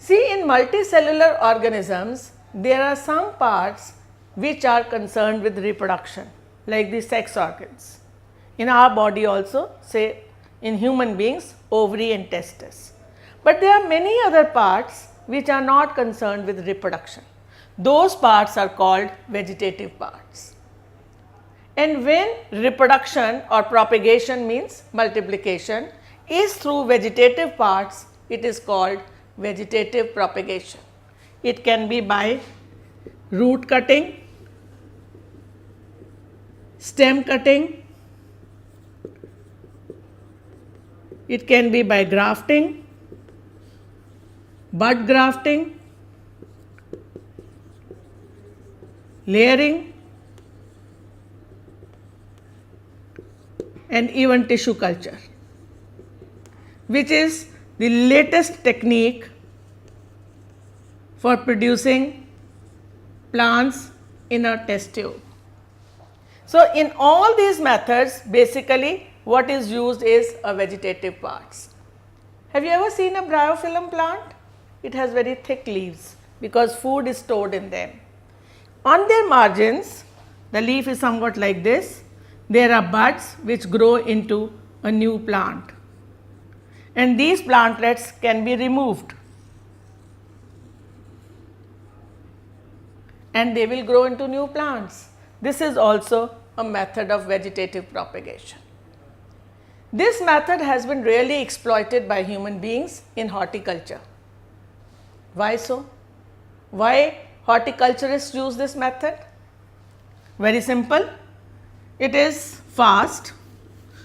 See, in multicellular organisms, there are some parts which are concerned with reproduction, like the sex organs. In our body also, say in human beings, ovary and testes. But there are many other parts which are not concerned with reproduction. Those parts are called vegetative parts. And when reproduction or propagation means multiplication is through vegetative parts, it is called vegetative propagation. It can be by root cutting, stem cutting, it can be by grafting, bud grafting, layering, and even tissue culture, which is the latest technique for producing plants in a test tube. So, in all these methods, basically what is used is a vegetative parts. Have you ever seen a bryophyllum plant? It has very thick leaves because food is stored in them. On their margins, the leaf is somewhat like this. There are buds which grow into a new plant, and these plantlets can be removed and they will grow into new plants. This is also a method of vegetative propagation. This method has been really exploited by human beings in horticulture. Why so? Why horticulturists use this method? Very simple. It is fast.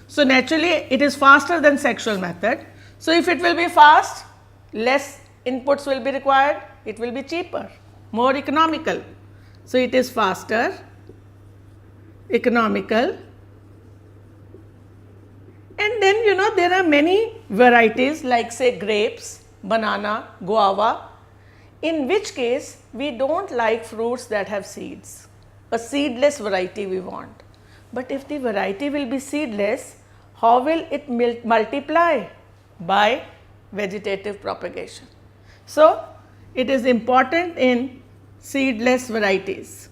So, naturally it is faster than sexual method. So, if it will be fast, less inputs will be required, it will be cheaper, more economical. So, it is faster, economical, and then there are many varieties like say grapes, banana, guava, in which case we do not like fruits that have seeds, a seedless variety we want. But if the variety will be seedless, how will it multiply? By vegetative propagation. So, it is important in seedless varieties.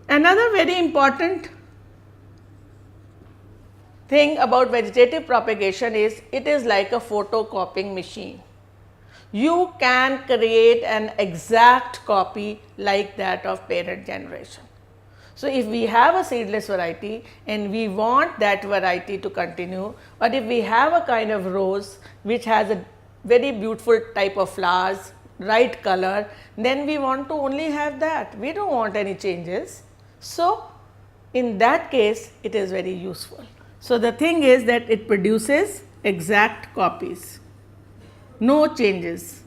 Another very important thing about vegetative propagation is it is like a photocopying machine. You can create an exact copy like that of parent generation. So, if we have a seedless variety and we want that variety to continue, or if we have a kind of rose which has a very beautiful type of flowers, right color, then we want to only have that, we do not want any changes. So, in that case it is very useful. So, the thing is that it produces exact copies, no changes.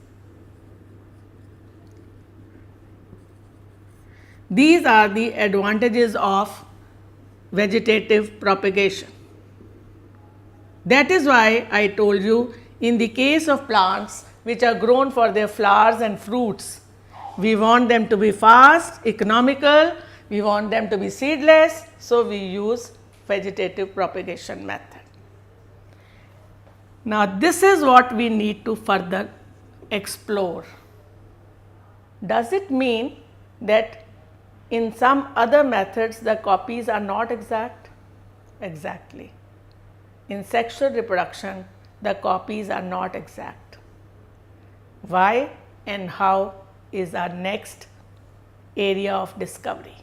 These are the advantages of vegetative propagation. That is why I told you in the case of plants which are grown for their flowers and fruits, we want them to be fast, economical, we want them to be seedless, so we use vegetative propagation method. Now, this is what we need to further explore. Does it mean that in some other methods the copies are not exact? Exactly. In sexual reproduction the copies are not exact. Why and how is our next area of discovery.